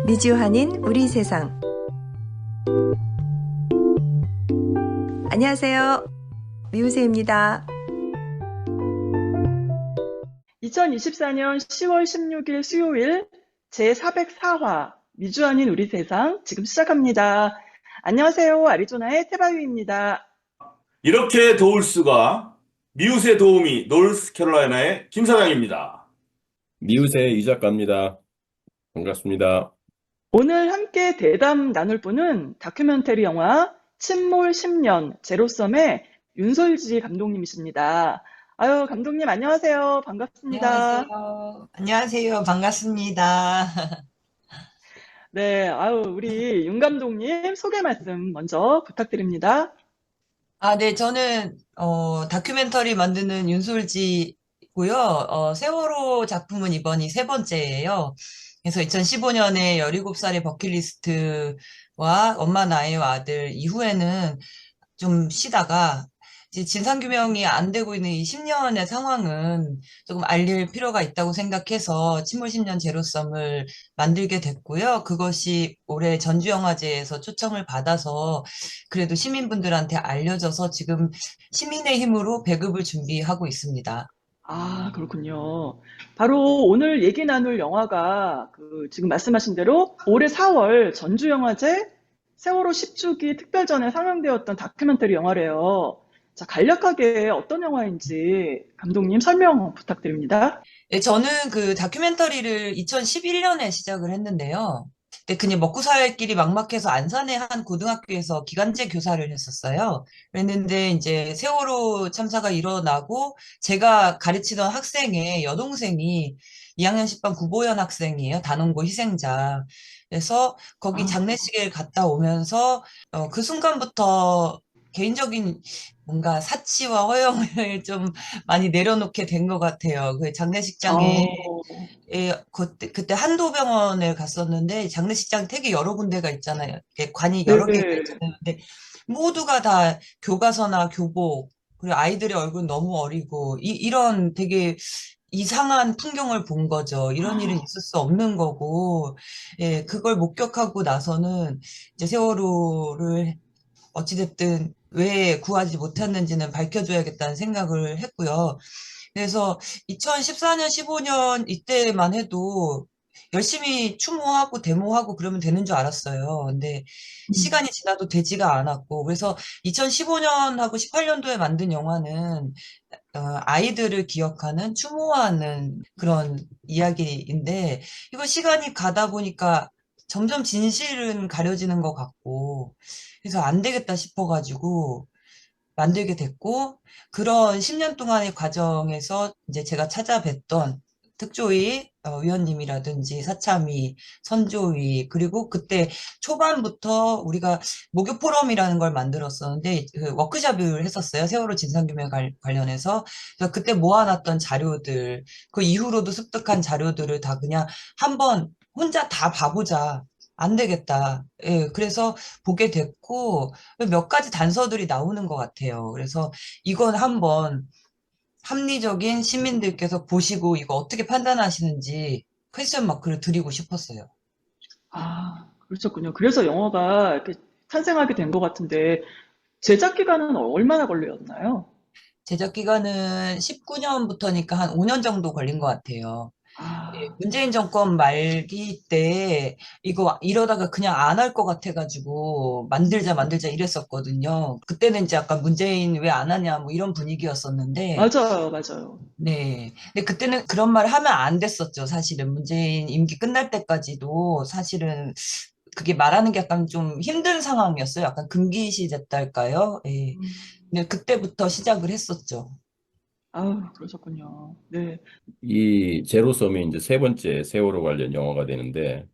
미주한인 우리 세상. 안녕하세요. 미우새입니다. 2024년 10월 16일 수요일 제404화 미주한인 우리 세상 지금 시작합니다. 안녕하세요. 아리조나의 태바유입니다. 이렇게 도울 수가 미웃의 도우미 노스캐롤라이나의 김 사장입니다. 미우새 이 작가입니다. 반갑습니다. 오늘 함께 대담 나눌 분은 다큐멘터리 영화 침몰 10년 제로섬의 윤솔지 감독님이십니다. 아유, 감독님 안녕하세요. 반갑습니다. 안녕하세요. 안녕하세요. 반갑습니다. 네, 아유, 우리 윤 감독님 소개 말씀 먼저 부탁드립니다. 네, 저는, 다큐멘터리 만드는 윤솔지고요. 세월호 작품은 이번이 세 번째예요. 그래서 2015년에 17살의 버킷리스트와 엄마 나의 아들 이후에는 좀 쉬다가 이제 진상규명이 안 되고 있는 이 10년의 상황은 조금 알릴 필요가 있다고 생각해서 침몰 10년 제로섬을 만들게 됐고요. 그것이 올해 전주영화제에서 초청을 받아서 그래도 시민분들한테 알려져서 지금 시민의 힘으로 배급을 준비하고 있습니다. 아, 그렇군요. 바로 오늘 얘기 나눌 영화가 지금 말씀하신 대로 올해 4월 전주영화제 세월호 10주기 특별전에 상영되었던 다큐멘터리 영화래요. 자, 간략하게 어떤 영화인지 감독님 설명 부탁드립니다. 네, 저는 그 다큐멘터리를 2011년에 시작을 했는데요. 근데 그냥 먹고 살 길이 막막해서 안산의 한 고등학교에서 기간제 교사를 했었어요. 그랬는데 이제 세월호 참사가 일어나고 제가 가르치던 학생의 여동생이 2학년 10반 구보연 학생이에요. 단원고 희생자. 그래서 거기 아, 장례식을 갔다 오면서 그 순간부터 개인적인 뭔가 사치와 허영을 좀 많이 내려놓게 된 것 같아요. 그 장례식장에 어, 그때 한도병원을 갔었는데 장례식장 되게 여러 군데가 있잖아요. 이렇게 관이 네. 여러 개가 있잖아요. 근데 모두가 다 교과서나 교복, 그리고 아이들의 얼굴 너무 어리고 이런 되게 이상한 풍경을 본 거죠. 이런 일은 있을 수 없는 거고, 예, 그걸 목격하고 나서는 이제 세월호를 어찌됐든 왜 구하지 못했는지는 밝혀줘야겠다는 생각을 했고요. 그래서 2014년, 15년 이때만 해도 열심히 추모하고 데모하고 그러면 되는 줄 알았어요. 근데 시간이 지나도 되지가 않았고, 그래서 2015년하고 18년도에 만든 영화는 아이들을 기억하는, 추모하는 그런 이야기인데, 이거 시간이 가다 보니까 점점 진실은 가려지는 것 같고, 그래서 안 되겠다 싶어가지고 만들게 됐고, 그런 10년 동안의 과정에서 이제 제가 찾아뵀던 특조위 위원님이라든지 사참위, 선조위, 그리고 그때 초반부터 우리가 목요 포럼이라는 걸 만들었었는데 그 워크숍을 했었어요. 세월호 진상규명 관련해서. 그래서 그때 모아놨던 자료들, 그 이후로도 습득한 자료들을 다 그냥 한번 혼자 다 봐보자. 안 되겠다. 예, 그래서 보게 됐고, 몇 가지 단서들이 나오는 것 같아요. 그래서 이건 한번 합리적인 시민들께서 보시고 이거 어떻게 판단하시는지 퀘스천 마크를 드리고 싶었어요. 아, 그러셨군요. 그래서 영화가 이렇게 탄생하게 된 것 같은데, 제작 기간은 얼마나 걸렸나요? 제작 기간은 19년부터니까 한 5년 정도 걸린 것 같아요. 예, 아, 문재인 정권 말기 때 이거 이러다가 그냥 안 할 것 같아가지고 만들자 이랬었거든요. 그때는 이제 약간 문재인 왜 안 하냐 뭐 이런 분위기였었는데 맞아요, 맞아요. 네. 근데 그때는 그런 말을 하면 안 됐었죠. 사실은 문재인 임기 끝날 때까지도 사실은 그게 말하는 게 약간 좀 힘든 상황이었어요. 약간 금기시 됐달까요? 예. 음, 근데 그때부터 시작을 했었죠. 아유, 그러셨군요. 네. 이 제로섬이 이제 세 번째 세월호 관련 영화가 되는데,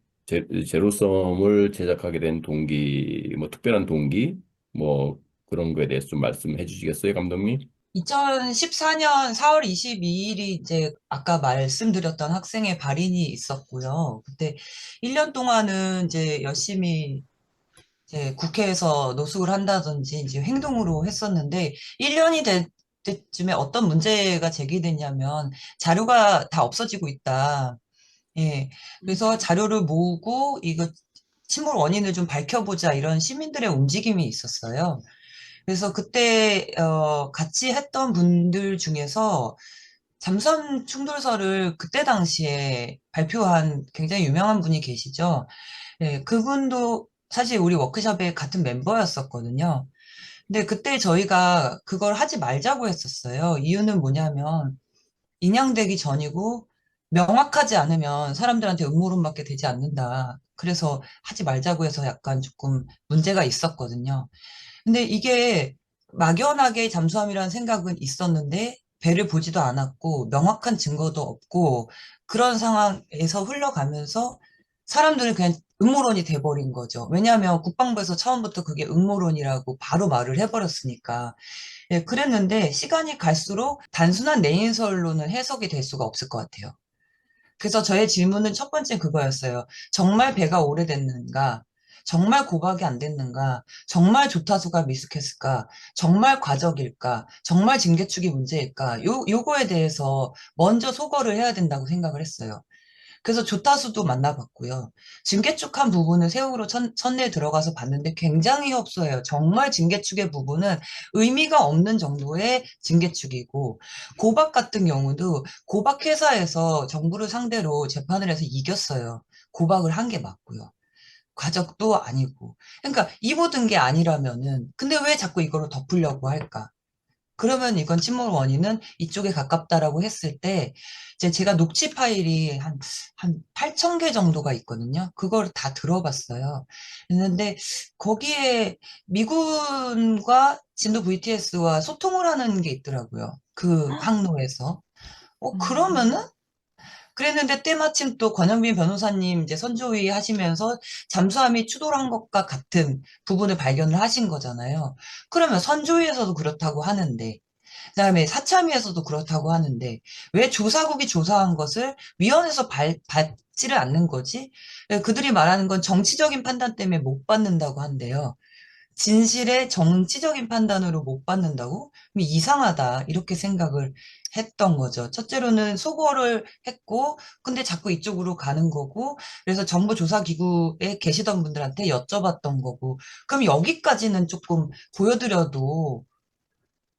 제로섬을 제작하게 된 동기, 뭐 특별한 동기, 뭐 그런 거에 대해서 좀 말씀해 주시겠어요, 감독님? 2014년 4월 22일이 이제 아까 말씀드렸던 학생의 발인이 있었고요. 그때 1년 동안은 이제 열심히 이제 국회에서 노숙을 한다든지 이제 행동으로 했었는데 1년이 될 때쯤에 어떤 문제가 제기됐냐면 자료가 다 없어지고 있다. 예. 그래서 자료를 모으고 이거 침몰 원인을 좀 밝혀보자 이런 시민들의 움직임이 있었어요. 그래서 그때 같이 했던 분들 중에서 잠수함 충돌설을 그때 당시에 발표한 굉장히 유명한 분이 계시죠. 예, 그분도 사실 우리 워크숍의 같은 멤버였었거든요. 근데 그때 저희가 그걸 하지 말자고 했었어요. 이유는 뭐냐면 인양되기 전이고 명확하지 않으면 사람들한테 음모론밖에 되지 않는다. 그래서 하지 말자고 해서 약간 조금 문제가 있었거든요. 근데 이게 막연하게 잠수함이라는 생각은 있었는데 배를 보지도 않았고 명확한 증거도 없고 그런 상황에서 흘러가면서 사람들은 그냥 음모론이 돼버린 거죠. 왜냐하면 국방부에서 처음부터 그게 음모론이라고 바로 말을 해버렸으니까. 예, 그랬는데 시간이 갈수록 단순한 내인설로는 해석이 될 수가 없을 것 같아요. 그래서 저의 질문은 첫 번째 그거였어요. 정말 배가 오래됐는가? 정말 고박이 안 됐는가? 정말 조타수가 미숙했을까? 정말 과적일까? 정말 증개축이 문제일까? 요거에 대해서 먼저 소거를 해야 된다고 생각을 했어요. 그래서 조타수도 만나봤고요. 증개축한 부분을 세우로 선내에 들어가서 봤는데 굉장히 협소해요. 정말 증개축의 부분은 의미가 없는 정도의 증개축이고 고박 같은 경우도 고박 회사에서 정부를 상대로 재판을 해서 이겼어요. 고박을 한 게 맞고요. 과적도 아니고. 그러니까 이 모든 게 아니라면은 근데 왜 자꾸 이거를 덮으려고 할까? 그러면 이건 침몰 원인은 이쪽에 가깝다라고 했을 때, 이제 제가 녹취 파일이 한 8천 개 정도가 있거든요. 그걸 다 들어봤어요. 그런데 거기에 미군과 진도 VTS와 소통을 하는 게 있더라고요. 그 항로에서. 음. 그러면은? 그랬는데 때마침 또 권영빈 변호사님 이제 선조위 하시면서 잠수함이 추돌한 것과 같은 부분을 발견을 하신 거잖아요. 그러면 선조위에서도 그렇다고 하는데, 그다음에 사참위에서도 그렇다고 하는데 왜 조사국이 조사한 것을 위원회에서 받지를 않는 거지? 그들이 말하는 건 정치적인 판단 때문에 못 받는다고 한대요. 진실의 정치적인 판단으로 못 받는다고? 그럼 이상하다. 이렇게 생각을 했던 거죠. 첫째로는 소거를 했고, 근데 자꾸 이쪽으로 가는 거고, 그래서 정보조사기구에 계시던 분들한테 여쭤봤던 거고, 그럼 여기까지는 조금 보여드려도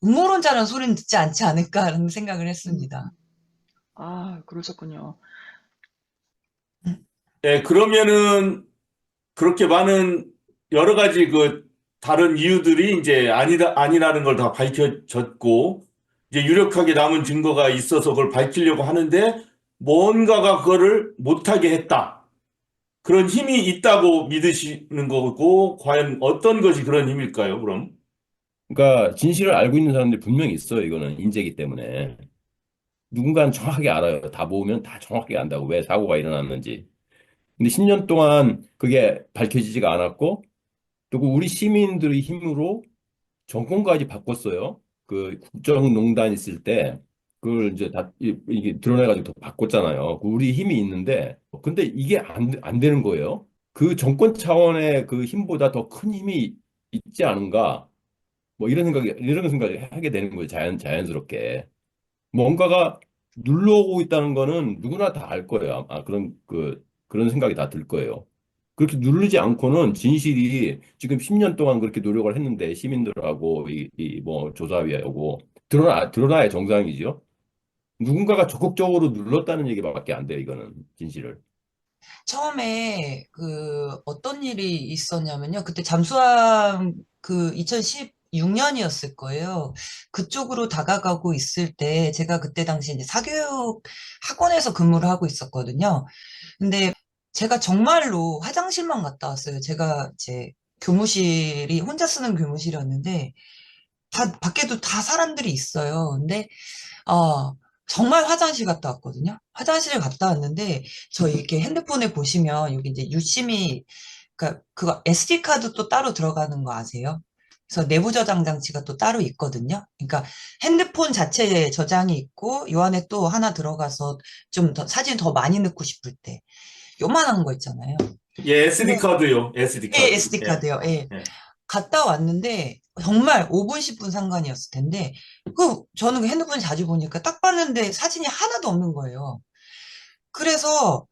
음모론자라는 소리는 듣지 않지 않을까라는 생각을 음. 했습니다. 아, 그러셨군요. 음, 예, 그러면은 그렇게 많은 여러 가지 그 다른 이유들이 이제 아니라는 걸 다 밝혀졌고, 이제 유력하게 남은 증거가 있어서 그걸 밝히려고 하는데 뭔가가 그거를 못하게 했다. 그런 힘이 있다고 믿으시는 거고, 과연 어떤 것이 그런 힘일까요, 그럼? 그러니까 진실을 알고 있는 사람들이 분명히 있어요. 이거는 인재이기 때문에. 누군가는 정확하게 알아요. 다 모으면 다 정확하게 안다고 왜 사고가 일어났는지. 근데 10년 동안 그게 밝혀지지가 않았고, 또 우리 시민들의 힘으로 정권까지 바꿨어요. 그 국정농단 있을 때 그걸 이제 다 이게 드러내가지고 더 바꿨잖아요. 우리 힘이 있는데, 근데 이게 안 되는 거예요. 그 정권 차원의 그 힘보다 더 큰 힘이 있지 않은가? 뭐 이런 생각을 하게 되는 거예요. 자연스럽게. 뭔가가 눌러오고 있다는 거는 누구나 다 알 거예요. 그런 생각이 다 들 거예요. 그렇게 누르지 않고는 진실이 지금 10년 동안 그렇게 노력을 했는데 시민들하고 뭐 조사위하고 드러나야 정상이죠. 누군가가 적극적으로 눌렀다는 얘기밖에 안 돼요, 이거는 진실을. 처음에 그 어떤 일이 있었냐면요. 그때 잠수함 그 2016년이었을 거예요. 그쪽으로 다가가고 있을 때 제가 그때 당시 이제 사교육 학원에서 근무를 하고 있었거든요. 근데 제가 정말로 화장실만 갔다 왔어요. 제가 이제 교무실이 혼자 쓰는 교무실이었는데 다 밖에도 다 사람들이 있어요. 근데 정말 화장실 갔다 왔거든요. 화장실을 갔다 왔는데, 저 이렇게 핸드폰에 보시면, 여기 이제 유심히, 그니까, 그거 SD 카드 또 따로 들어가는 거 아세요? 그래서 내부 저장 장치가 또 따로 있거든요. 그러니까 핸드폰 자체에 저장이 있고, 요 안에 또 하나 들어가서 좀 더, 사진 더 많이 넣고 싶을 때, 요만한 거 있잖아요. 예, 근데, SD 카드요. SD 예, 카드. SD 예. 카드요. 예. 예. 갔다 왔는데 정말 5분, 10분 상관이었을 텐데 저는 그 핸드폰 자주 보니까 딱 봤는데 사진이 하나도 없는 거예요. 그래서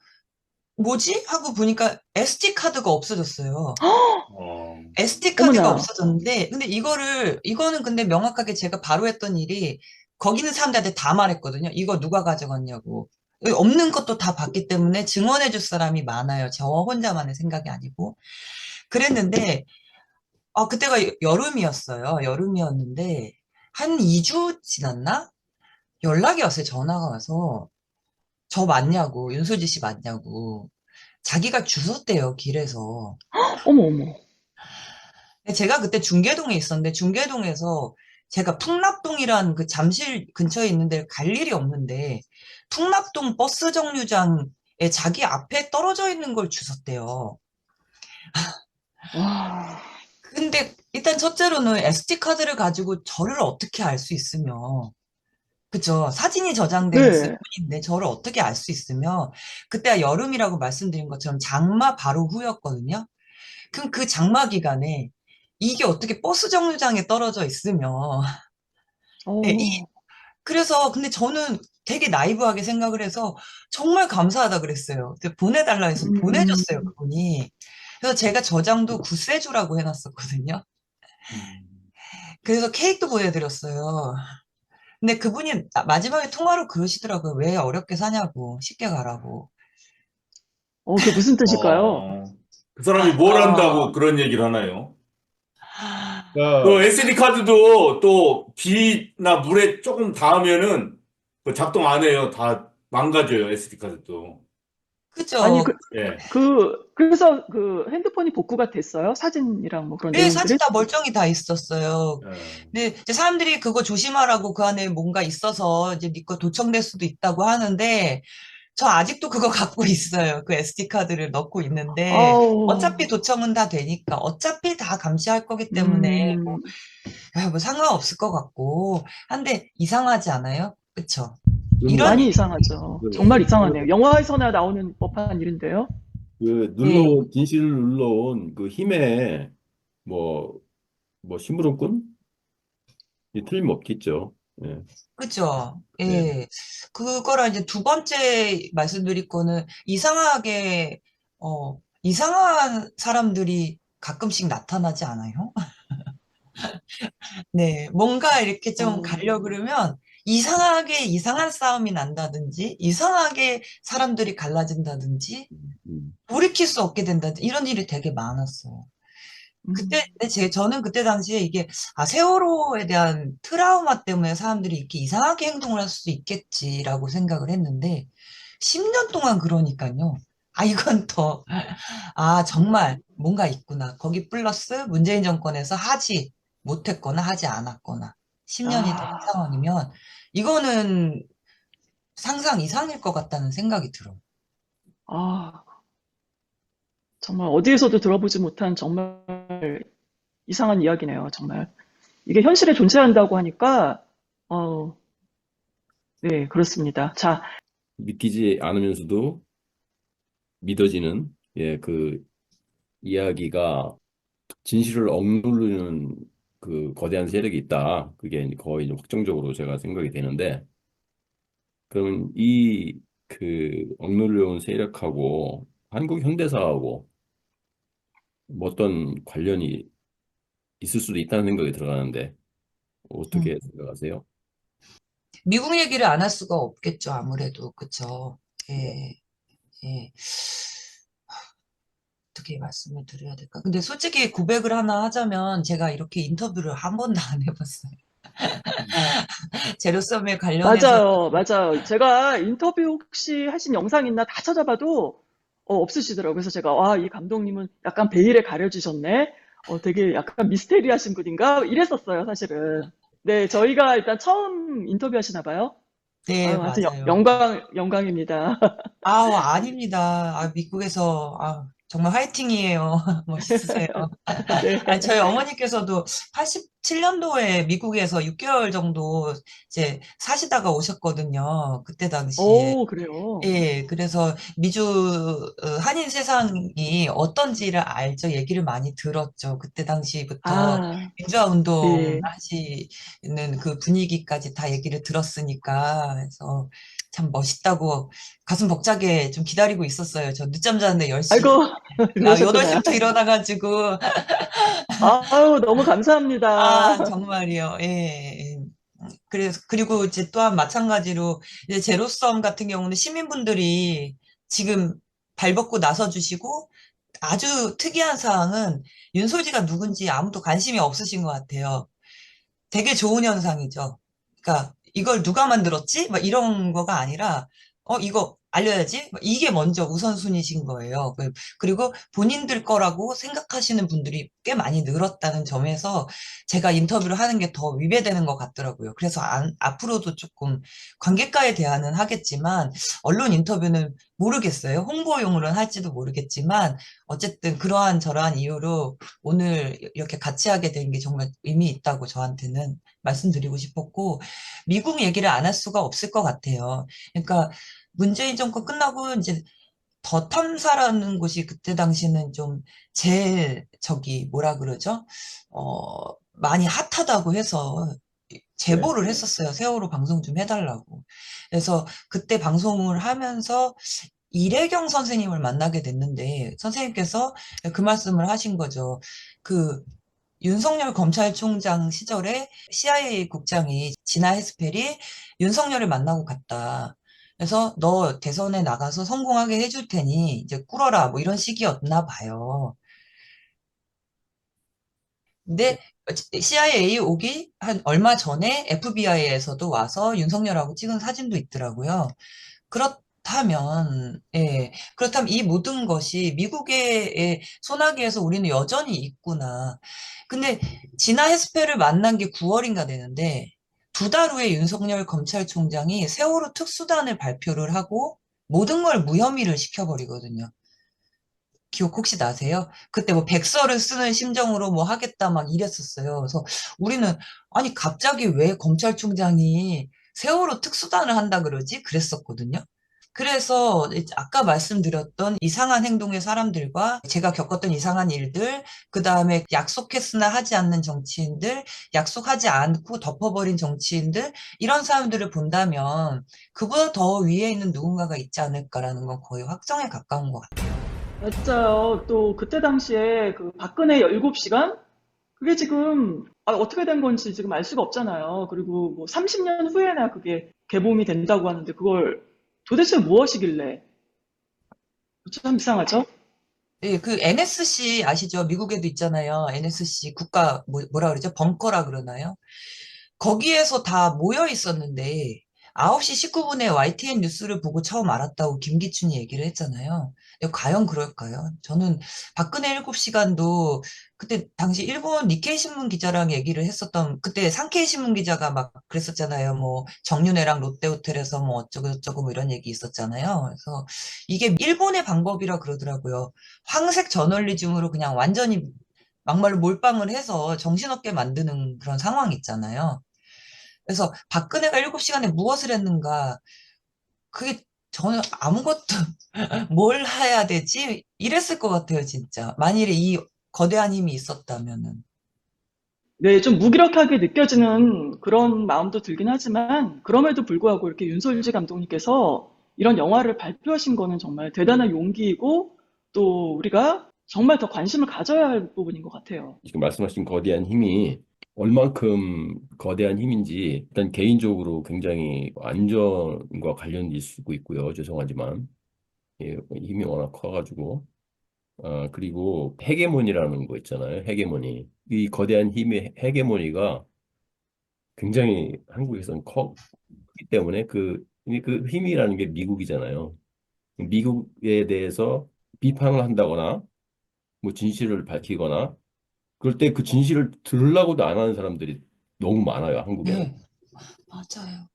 뭐지? 하고 보니까 SD 카드가 없어졌어요. 어, SD 카드가 어머나. 없어졌는데, 근데 이거는 근데 명확하게 제가 바로 했던 일이, 거기 있는 사람들한테 다 말했거든요. 이거 누가 가져갔냐고. 없는 것도 다 봤기 때문에 증언해 줄 사람이 많아요. 저 혼자만의 생각이 아니고. 그랬는데, 그때가 여름이었어요. 여름이었는데, 한 2주 지났나? 연락이 왔어요. 전화가 와서. 저 맞냐고, 윤소지 씨 맞냐고. 자기가 주웠대요, 길에서. 어머, 어머. 제가 그때 중계동에 있었는데, 중계동에서 제가 풍납동이란 그 잠실 근처에 있는데 갈 일이 없는데, 풍납동 버스 정류장에 자기 앞에 떨어져 있는 걸 주웠대요. 와. 근데 일단 첫째로는 SD카드를 가지고 저를 어떻게 알 수 있으며, 그죠? 사진이 저장돼 있을 네. 뿐인데 저를 어떻게 알 수 있으며, 그때가 여름이라고 말씀드린 것처럼 장마 바로 후였거든요. 그럼 그 장마 기간에 이게 어떻게 버스 정류장에 떨어져 있으며, 예, 어. 그래서 근데 저는 되게 나이브하게 생각을 해서 정말 감사하다 그랬어요. 근데 보내달라 해서 음. 보내줬어요, 그분이. 그래서 제가 저장도 구세주라고 해놨었거든요. 음. 그래서 케이크도 보내드렸어요. 근데 그분이 마지막에 통화로 그러시더라고요. 왜 어렵게 사냐고. 쉽게 가라고. 그게 무슨 뜻일까요? 어, 그 사람이 뭘 안다고 그런 얘기를 하나요? 그 SD 카드도 또 비나 물에 조금 닿으면은 그 작동 안 해요. 다 망가져요, SD 카드도. 아니, 그죠? 예. 그래서 그 핸드폰이 복구가 됐어요? 사진이랑 뭐 그런 네, 사진 내용들이? 다 멀쩡히 다 있었어요. 예. 근데 이제 사람들이 그거 조심하라고 그 안에 뭔가 있어서 이제 네 거 도청될 수도 있다고 하는데 저 아직도 그거 갖고 있어요. 그 SD 카드를 넣고 있는데 아우. 어차피 도청은 다 되니까 어차피 다 감시할 거기 때문에 뭐, 음. 뭐 상관없을 것 같고 한데 이상하지 않아요? 그쵸? 이런 많이 일이 이상하죠. 예, 정말 이상하네요. 영화에서나 나오는 법한 일인데요. 예, 진실을 눌러온 그 힘에 뭐, 심부름꾼? 이 틀림없겠죠. 예, 그죠? 예. 예. 그거랑 이제 두 번째 말씀드릴 거는 이상한 사람들이 가끔씩 나타나지 않아요? 네. 뭔가 이렇게 좀 어. 가려고 그러면 이상하게 이상한 싸움이 난다든지, 이상하게 사람들이 갈라진다든지, 음, 돌이킬 수 없게 된다든지, 이런 일이 되게 많았어요. 음. 근데 저는 그때 당시에 이게, 세월호에 대한 트라우마 때문에 사람들이 이렇게 이상하게 행동을 할 수도 있겠지라고 생각을 했는데, 10년 동안 그러니까요. 이건 더, 정말 뭔가 있구나. 거기 플러스 문재인 정권에서 하지 못했거나 하지 않았거나, 10년이 된 아. 상황이면, 이거는 상상 이상일 것 같다는 생각이 들어요. 아. 정말 어디에서도 들어보지 못한 정말 이상한 이야기네요, 정말. 이게 현실에 존재한다고 하니까 어, 네, 그렇습니다. 자, 믿기지 않으면서도 믿어지는, 그 이야기가 진실을 억누르는 그 거대한 세력이 있다. 그게 이제 거의 좀 확정적으로 제가 생각이 되는데, 그러면 이 그 억누르려온 세력하고 한국 현대사하고 뭐 어떤 관련이 있을 수도 있다는 생각이 들어가는데, 음. 어떻게 생각하세요? 미국 얘기를 안 할 수가 없겠죠, 아무래도. 그쵸. 네. 예, 예. 어떻게 말씀을 드려야 될까? 근데 솔직히 고백을 하나 하자면 제가 이렇게 인터뷰를 한 번도 안 해봤어요. 제로섬에 관련해서 맞아요, 맞아요. 제가 인터뷰 혹시 하신 영상 있나 다 찾아봐도 없으시더라고요. 그래서 제가 와, 이 감독님은 약간 베일에 가려지셨네. 되게 약간 미스테리하신 분인가? 이랬었어요, 사실은. 네, 저희가 일단 처음 인터뷰 하시나 봐요. 네, 아유, 하여튼 맞아요. 영광입니다. 아닙니다. 미국에서, 정말 화이팅이에요. 멋있으세요. 네. 저희 어머니께서도 87년도에 미국에서 6개월 정도 이제 사시다가 오셨거든요. 그때 당시에. 오, 그래요. 예, 그래서 미주 한인 세상이 어떤지를 알죠. 얘기를 많이 들었죠. 그때 당시부터 아, 민주화 운동 네. 하시는 그 분위기까지 다 얘기를 들었으니까. 그래서 참 멋있다고 가슴 벅차게 좀 기다리고 있었어요. 저 늦잠 자는데 10시, 아이고, 그러셨구나. 8시부터 일어나가지고. 아유, 너무 감사합니다. 아, 정말이요. 예. 예. 그래서, 그리고 이제 또한 마찬가지로 이제 제로섬 같은 경우는 시민분들이 지금 발벗고 나서주시고 아주 특이한 사항은 윤소지가 누군지 아무도 관심이 없으신 것 같아요. 되게 좋은 현상이죠. 그러니까 이걸 누가 만들었지? 막 이런 거가 아니라 이거 알려야지. 막 이게 먼저 우선순위신 거예요. 그리고 본인들 거라고 생각하시는 분들이 꽤 많이 늘었다는 점에서 제가 인터뷰를 하는 게 더 위배되는 것 같더라고요. 그래서 앞으로도 조금 관객과의 대화는 하겠지만 언론 인터뷰는 모르겠어요. 홍보용으로는 할지도 모르겠지만 어쨌든 그러한 저러한 이유로 오늘 이렇게 같이 하게 된 게 정말 의미 있다고 저한테는 말씀드리고 싶었고, 미국 얘기를 안 할 수가 없을 것 같아요. 그러니까 문재인 정권 끝나고 이제 더 탐사라는 곳이 그때 당시는 좀 제일 저기 뭐라 그러죠? 많이 핫하다고 해서 네. 제보를 했었어요. 세월호 방송 좀 해달라고. 그래서 그때 방송을 하면서 이래경 선생님을 만나게 됐는데 선생님께서 그 말씀을 하신 거죠. 그 윤석열 검찰총장 시절에 CIA 국장이 진아 해스펠이 윤석열을 만나고 갔다. 그래서 너 대선에 나가서 성공하게 해줄 테니 이제 꿇어라 뭐 이런 식이었나 봐요. 근데 CIA 오기 한 얼마 전에 FBI에서도 와서 윤석열하고 찍은 사진도 있더라고요. 그렇다면, 예, 그렇다면 이 모든 것이 미국의 소나기에서 우리는 여전히 있구나. 근데 지나 해스페를 만난 게 9월인가 되는데, 2달 후에 윤석열 검찰총장이 세월호 특수단을 발표를 하고 모든 걸 무혐의를 시켜버리거든요. 기억 혹시 나세요? 그때 뭐 백서를 쓰는 심정으로 뭐 하겠다 막 이랬었어요. 그래서 우리는 아니 갑자기 왜 검찰총장이 세월호 특수단을 한다 그러지? 그랬었거든요. 그래서 아까 말씀드렸던 이상한 행동의 사람들과 제가 겪었던 이상한 일들, 그 다음에 약속했으나 하지 않는 정치인들, 약속하지 않고 덮어버린 정치인들, 이런 사람들을 본다면 그보다 더 위에 있는 누군가가 있지 않을까라는 건 거의 확정에 가까운 것 같아요. 맞아요. 또 그때 당시에 그 박근혜 17시간? 그게 지금 어떻게 된 건지 지금 알 수가 없잖아요. 그리고 뭐 30년 후에나 그게 개봉이 된다고 하는데 그걸 도대체 무엇이길래 참 이상하죠? 예, 그 NSC 아시죠? 미국에도 있잖아요. NSC 국가 뭐라 그러죠? 벙커라 그러나요? 거기에서 다 모여 있었는데 9시 19분에 YTN 뉴스를 보고 처음 알았다고 김기춘이 얘기를 했잖아요. 근데 과연 그럴까요? 저는 박근혜 7시간도 그때 당시 일본 니케이 신문 기자랑 얘기를 했었던 그때 상케이 신문 기자가 막 그랬었잖아요. 뭐 정윤회랑 롯데호텔에서 뭐 어쩌고 저쩌고 뭐 이런 얘기 있었잖아요. 그래서 이게 일본의 방법이라 그러더라고요. 황색 저널리즘으로 그냥 완전히 막말로 몰빵을 해서 정신없게 만드는 그런 상황 있잖아요. 그래서 박근혜가 7시간에 무엇을 했는가? 그게 저는 아무것도 뭘 해야 되지? 이랬을 것 같아요, 진짜. 만일에 이 거대한 힘이 있었다면은. 네, 좀 무기력하게 느껴지는 그런 마음도 들긴 하지만 그럼에도 불구하고 이렇게 윤석열 감독님께서 이런 영화를 발표하신 거는 정말 대단한 용기이고 또 우리가 정말 더 관심을 가져야 할 부분인 것 같아요. 지금 말씀하신 거대한 힘이 얼만큼 거대한 힘인지 일단 개인적으로 굉장히 안전과 관련이 있을 수 있고요. 죄송하지만 예, 힘이 워낙 커가지고 그리고 헤게모니라는 거 있잖아요. 헤게모니. 이 거대한 힘의 헤게모니가 굉장히 한국에서는 크기 때문에 그 힘이라는 게 미국이잖아요. 미국에 대해서 비판을 한다거나 뭐 진실을 밝히거나 그럴 때 그 진실을 들으려고도 안 하는 사람들이 너무 많아요, 한국에는. 네, 맞아요.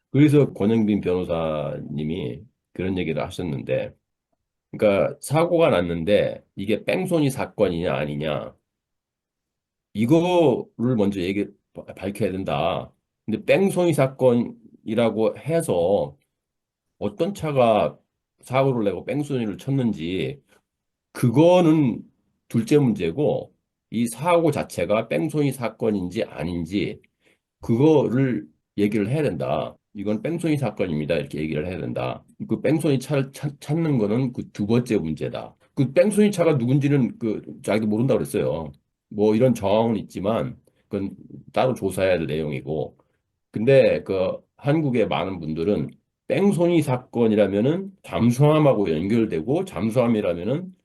그래서 권영빈 변호사님이 그런 얘기를 하셨는데, 그러니까 사고가 났는데 이게 뺑소니 사건이냐 아니냐 이거를 먼저 밝혀야 된다. 근데 뺑소니 사건이라고 해서 어떤 차가 사고를 내고 뺑소니를 쳤는지 그거는 둘째 문제고 이 사고 자체가 뺑소니 사건인지 아닌지 그거를 얘기를 해야 된다. 이건 뺑소니 사건입니다. 이렇게 얘기를 해야 된다. 그 뺑소니 차를 찾는 거는 그 두 번째 문제다. 그 뺑소니 차가 누군지는 그 자기도 모른다고 그랬어요. 뭐 이런 정황은 있지만 그건 따로 조사해야 될 내용이고. 근데 그 한국의 많은 분들은 뺑소니 사건이라면은 잠수함하고 연결되고 잠수함이라면은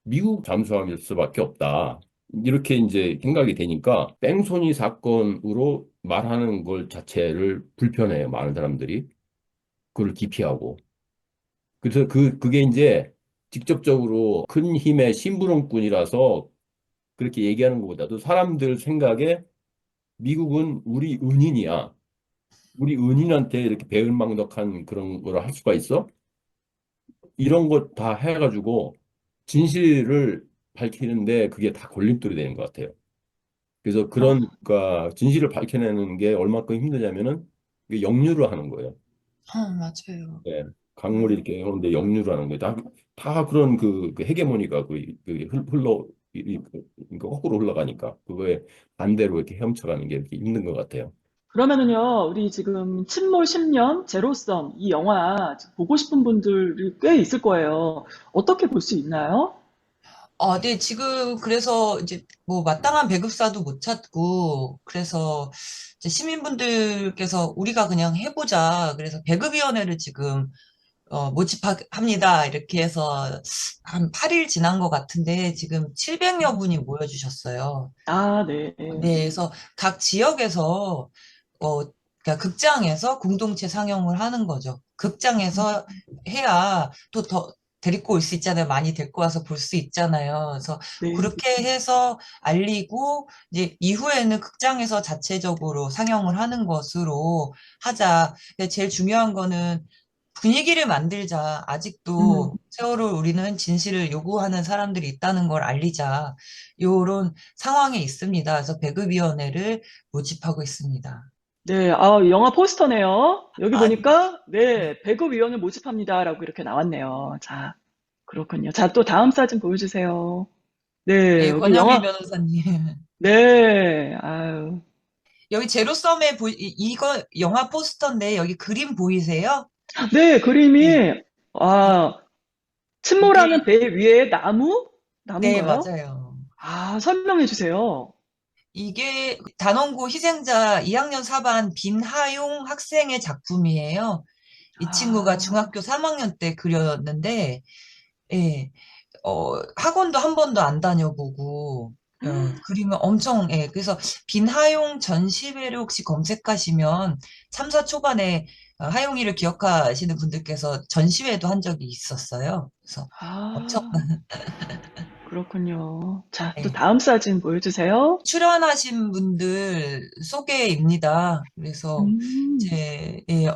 미국 잠수함일 수밖에 없다. 이렇게 이제 생각이 되니까 뺑소니 사건으로 말하는 걸 자체를 불편해요. 많은 사람들이. 그걸 기피하고. 그래서 그게 이제 직접적으로 큰 힘의 심부름꾼이라서 그렇게 얘기하는 것보다도 사람들 생각에 미국은 우리 은인이야. 우리 은인한테 이렇게 배은망덕한 그런 걸 할 수가 있어? 이런 것 다 해가지고 진실을 밝히는데 그게 다 걸림돌이 되는 것 같아요. 그래서 그런, 아, 그러니까 진실을 밝혀내는 게 얼마큼 힘드냐면은 이게 역류를 하는 거예요. 맞아요. 네. 강물이 이렇게 오는데 역류를 하는 거예요. 다 그런 그 헤게모니가 그러니까 거꾸로 흘러가니까 그거에 반대로 이렇게 헤엄쳐가는 게 이렇게 힘든 것 같아요. 그러면은요, 우리 지금 침몰 10년, 제로섬, 이 영화 지금 보고 싶은 분들이 꽤 있을 거예요. 어떻게 볼 수 있나요? 네, 지금 그래서 이제 뭐 마땅한 배급사도 못 찾고, 그래서 이제 시민분들께서 우리가 그냥 해보자. 그래서 배급위원회를 지금 모집합니다. 이렇게 해서 한 8일 지난 것 같은데 지금 700여 분이 모여주셨어요. 아, 네. 네, 그래서 각 지역에서 그러니까 극장에서 공동체 상영을 하는 거죠. 극장에서 해야 또 더 데리고 올 수 있잖아요. 많이 데리고 와서 볼 수 있잖아요. 그래서 네. 그렇게 해서 알리고 이제 이후에는 극장에서 자체적으로 상영을 하는 것으로 하자. 근데 제일 중요한 거는 분위기를 만들자. 음, 아직도 세월호 우리는 진실을 요구하는 사람들이 있다는 걸 알리자. 요런 상황에 있습니다. 그래서 배급위원회를 모집하고 있습니다. 네. 아, 영화 포스터네요. 여기 아, 보니까, 네, 배급위원회 모집합니다라고 이렇게 나왔네요. 자, 그렇군요. 자, 또 다음 사진 보여주세요. 네, 네, 여기 권영일 영화, 변호사님. 네, 아유. 여기 제로섬에 이거 영화 포스터인데 여기 그림 보이세요? 네, 네. 그림이, 이, 아, 이게 침몰하는 배 위에 나무? 네, 나무인가요? 맞아요. 아, 설명해 주세요. 이게 단원고 희생자 2학년 4반 빈하용 학생의 작품이에요. 이 친구가 아, 중학교 3학년 때 그렸는데, 예, 학원도 한 번도 안 다녀보고, 그림을 엄청, 예, 그래서 빈하용 전시회를 혹시 검색하시면 참사 초반에 하용이를 기억하시는 분들께서 전시회도 한 적이 있었어요. 그래서 엄청, 아, 그렇군요. 자, 또 예, 다음 사진 보여주세요. 출연하신 분들 소개입니다. 그래서 음,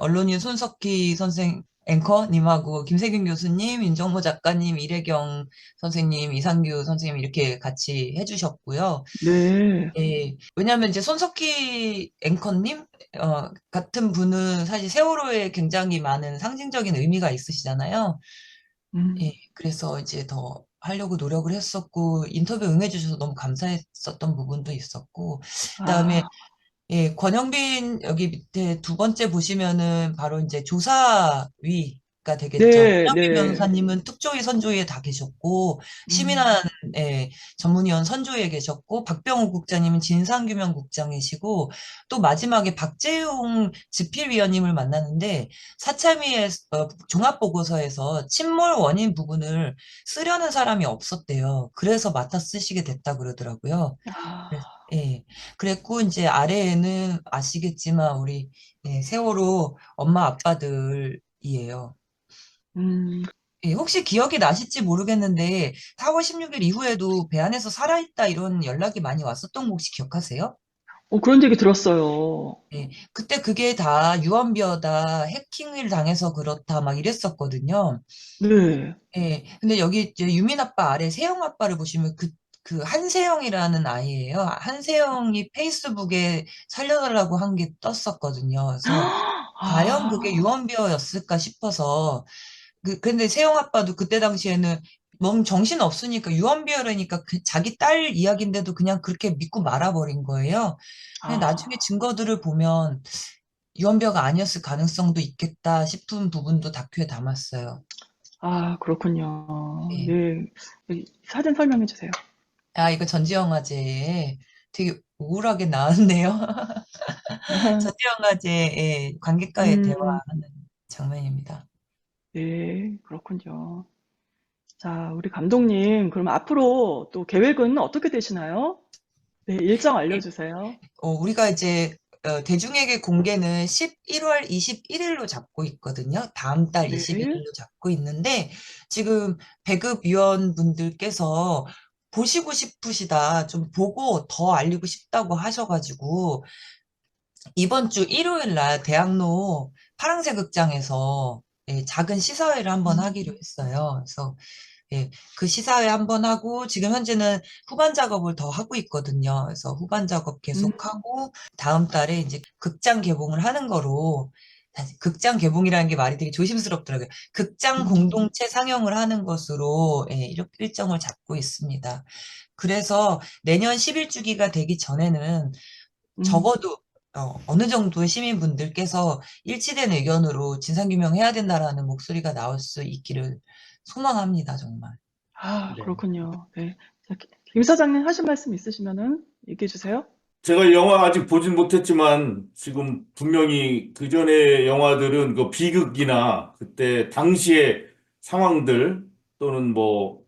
언론인 손석희 선생 앵커님하고 김세균 교수님, 윤정모 작가님, 이래경 선생님, 이상규 선생님 이렇게 같이 해주셨고요. 네. 왜냐하면 이제 손석희 앵커님 같은 분은 사실 세월호에 굉장히 많은 상징적인 의미가 있으시잖아요. 음, 그래서 이제 더 하려고 노력을 했었고, 인터뷰 응해주셔서 너무 감사했었던 부분도 있었고, 그다음에, 아, 권영빈 여기 밑에 두 번째 보시면은 바로 이제 조사위가 되겠죠. 네, 권영빈 네. 변호사님은 특조위 선조위에 다 계셨고, 음, 시민한 전문위원 선조위에 계셨고, 박병우 국장님은 진상규명국장이시고, 또 마지막에 박재용 집필위원님을 만났는데, 사참위의 종합보고서에서 침몰 원인 부분을 쓰려는 사람이 없었대요. 그래서 맡아 쓰시게 됐다 그러더라고요. 그래서, 아, 예. 그랬고, 이제 아래에는 아시겠지만, 우리, 세월호 엄마 아빠들이에요. 음. 혹시 기억이 나실지 모르겠는데, 4월 16일 이후에도 배 안에서 살아있다 이런 연락이 많이 왔었던 거 혹시 기억하세요? 그런 얘기 들었어요. 그때 그게 다 유언비어다, 해킹을 당해서 그렇다, 막 이랬었거든요. 네. 근데 여기 이제 유민 아빠 아래 세영 아빠를 보시면 그 한세영이라는 아이예요. 한세영이 페이스북에 살려달라고 한 게 떴었거든요. 그래서 과연 그게 아, 유언비어였을까 싶어서 근데 세영 아빠도 그때 당시에는 너무 정신 없으니까 유언비어라니까 자기 딸 이야기인데도 그냥 그렇게 믿고 말아버린 거예요. 근데 나중에 아, 증거들을 보면 유언비어가 아니었을 가능성도 있겠다 싶은 부분도 다큐에 담았어요. 아, 그렇군요. 예. 네. 사진 설명해 주세요. 아, 이거 전지영화제에 되게 우울하게 나왔네요. 전지영화제의 관객과의 음, 대화하는 장면입니다. 네, 그렇군요. 자, 우리 감독님, 그럼 앞으로 또 계획은 어떻게 되시나요? 네, 일정 알려주세요. 우리가 이제 대중에게 공개는 11월 21일로 잡고 있거든요. 다음 달 네. 21일로 잡고 있는데 지금 배급 위원분들께서 보시고 싶으시다, 좀 보고 더 알리고 싶다고 하셔가지고 이번 주 일요일 날 대학로 파랑새 극장에서 예, 작은 시사회를 한번 하기로 음, 했어요. 그래서 예, 그 시사회 한번 하고 지금 현재는 후반 작업을 더 하고 있거든요. 그래서 후반 작업 음, 계속하고 다음 달에 이제 극장 개봉을 하는 거로 사실 극장 개봉이라는 게 말이 되게 조심스럽더라고요. 극장 음, 공동체 상영을 하는 것으로 예, 이렇게 일정을 잡고 있습니다. 그래서 내년 11주기가 되기 전에는 음. 적어도 어느 정도의 시민분들께서 일치된 의견으로 진상규명해야 된다라는 목소리가 나올 수 있기를 소망합니다, 정말. 아, 네. 그렇군요. 네. 자, 김 사장님 하실 말씀 있으시면은 얘기해 주세요. 제가 영화 아직 보진 못했지만 지금 분명히 그 전에 영화들은 그 비극이나 그때 당시의 상황들 또는 뭐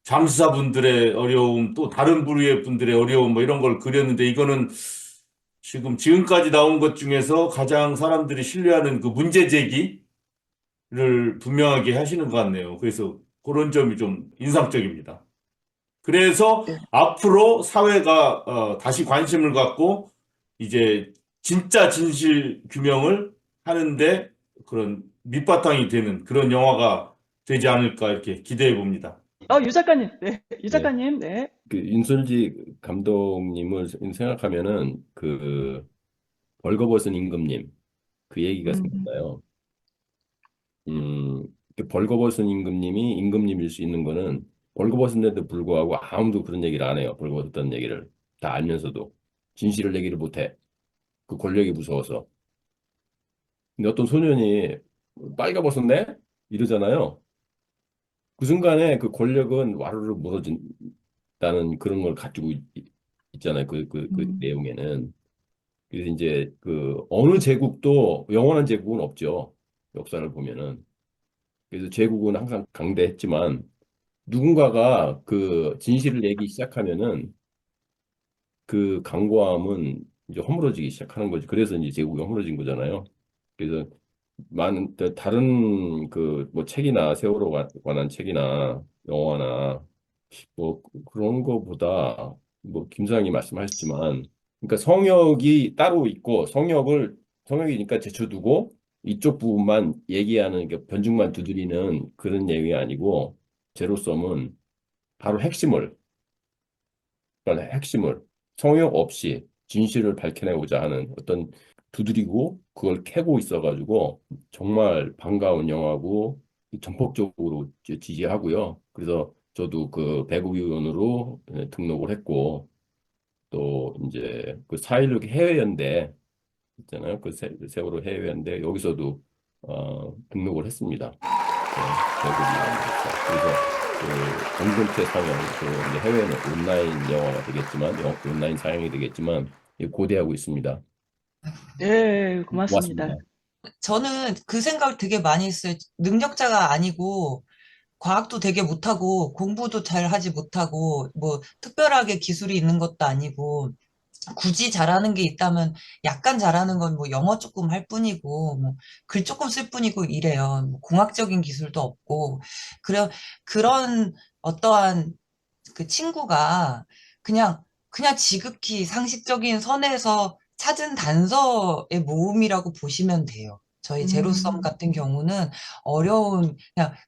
잠수사분들의 어려움 또 다른 부류의 분들의 어려움 뭐 이런 걸 그렸는데 이거는 지금까지 나온 것 중에서 가장 사람들이 신뢰하는 그 문제 제기를 분명하게 하시는 것 같네요. 그래서 그런 점이 좀 인상적입니다. 그래서 네. 앞으로 사회가 다시 관심을 갖고 이제 진짜 진실 규명을 하는데 그런 밑바탕이 되는 그런 영화가 되지 않을까 이렇게 기대해 봅니다. 유 작가님. 네. 유 네. 작가님. 네. 그 윤술지 감독님을 생각하면은 그 벌거벗은 임금님 그 얘기가 음, 생각나요. 그 벌거벗은 임금님이 임금님일 수 있는 거는 벌거벗은데도 불구하고 아무도 그런 얘기를 안 해요. 벌거벗었다는 얘기를 다 알면서도 진실을 얘기를 못 해. 그 권력이 무서워서. 근데 어떤 소년이 빨가벗었네? 이러잖아요. 그 순간에 그 권력은 와르르 무너진다는 그런 걸 가지고 있잖아요. 그 음, 내용에는. 그래서 이제 그 어느 제국도 영원한 제국은 없죠. 역사를 보면은. 그래서 제국은 항상 강대했지만 누군가가 그 진실을 내기 시작하면은 그 강고함은 이제 허물어지기 시작하는 거지. 그래서 이제 제국이 허물어진 거잖아요. 그래서 많은 다른 그 뭐 책이나 세월호 관한 책이나 영화나 뭐 그런 거보다 뭐 김사장님 말씀하셨지만 그러니까 성역이 따로 있고 성역이니까 제쳐두고 이쪽 부분만 얘기하는 게 변죽만 두드리는 그런 내용이 아니고 제로섬은 바로 핵심을 성역 없이 진실을 밝혀내고자 하는 어떤 두드리고 그걸 캐고 있어가지고 정말 반가운 영화고 전폭적으로 지지하고요. 그래서 저도 그 배구위원으로 등록을 했고 또 이제 그 4.16 해외연대 있잖아요. 그 세월호 해외연대 여기서도 등록을 했습니다. 배구위원으로서. 그래서 그 공동체 상영, 그 이제 해외는 온라인 영화가 되겠지만, 온라인 상영이 되겠지만, 고대하고 있습니다. 네, 고맙습니다. 고맙습니다. 저는 그 생각을 되게 많이 했어요. 능력자가 아니고 과학도 되게 못하고 공부도 잘 하지 못하고 뭐 특별하게 기술이 있는 것도 아니고 굳이 잘하는 게 있다면 약간 잘하는 건 뭐 영어 조금 할 뿐이고 뭐 글 조금 쓸 뿐이고 이래요. 뭐 공학적인 기술도 없고 그런 어떠한 그 친구가 그냥 그냥 지극히 상식적인 선에서 찾은 단서의 모음이라고 보시면 돼요. 저희 제로섬 음, 같은 경우는 어려운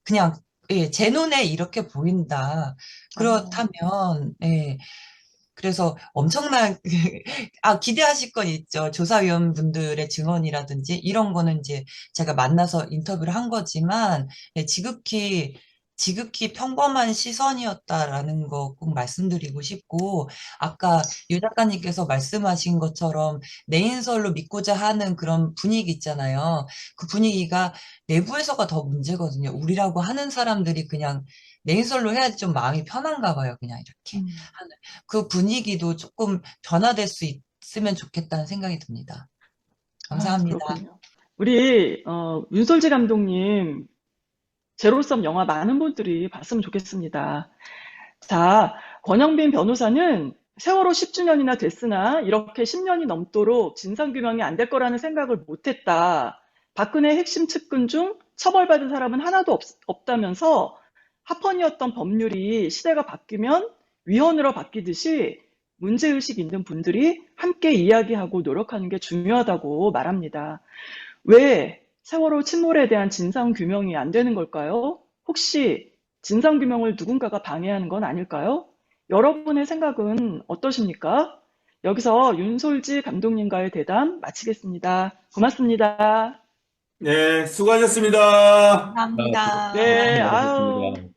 그냥 예, 제 눈에 이렇게 보인다. 어, 그렇다면 예, 그래서 엄청난 기대하실 건 있죠. 조사위원분들의 증언이라든지 이런 거는 이제 제가 만나서 인터뷰를 한 거지만 예, 지극히 지극히 평범한 시선이었다라는 거 꼭 말씀드리고 싶고, 아까 유 작가님께서 말씀하신 것처럼 내인설로 믿고자 하는 그런 분위기 있잖아요. 그 분위기가 내부에서가 더 문제거든요. 우리라고 하는 사람들이 그냥 내인설로 해야지 좀 마음이 편한가 봐요. 그냥 이렇게 하는. 그 분위기도 조금 변화될 수 있으면 좋겠다는 생각이 듭니다. 감사합니다. 그렇군요. 우리 윤솔지 감독님 제로섬 영화 많은 분들이 봤으면 좋겠습니다. 자, 권영빈 변호사는 세월호 10주년이나 됐으나 이렇게 10년이 넘도록 진상규명이 안 될 거라는 생각을 못했다. 박근혜 핵심 측근 중 처벌받은 사람은 하나도 없다면서 합헌이었던 법률이 시대가 바뀌면 위헌으로 바뀌듯이 문제의식 있는 분들이 함께 이야기하고 노력하는 게 중요하다고 말합니다. 왜 세월호 침몰에 대한 진상규명이 안 되는 걸까요? 혹시 진상규명을 누군가가 방해하는 건 아닐까요? 여러분의 생각은 어떠십니까? 여기서 윤솔지 감독님과의 대담 마치겠습니다. 고맙습니다. 네, 수고하셨습니다. 감사합니다. 네, 네, 아유. 고맙습니다.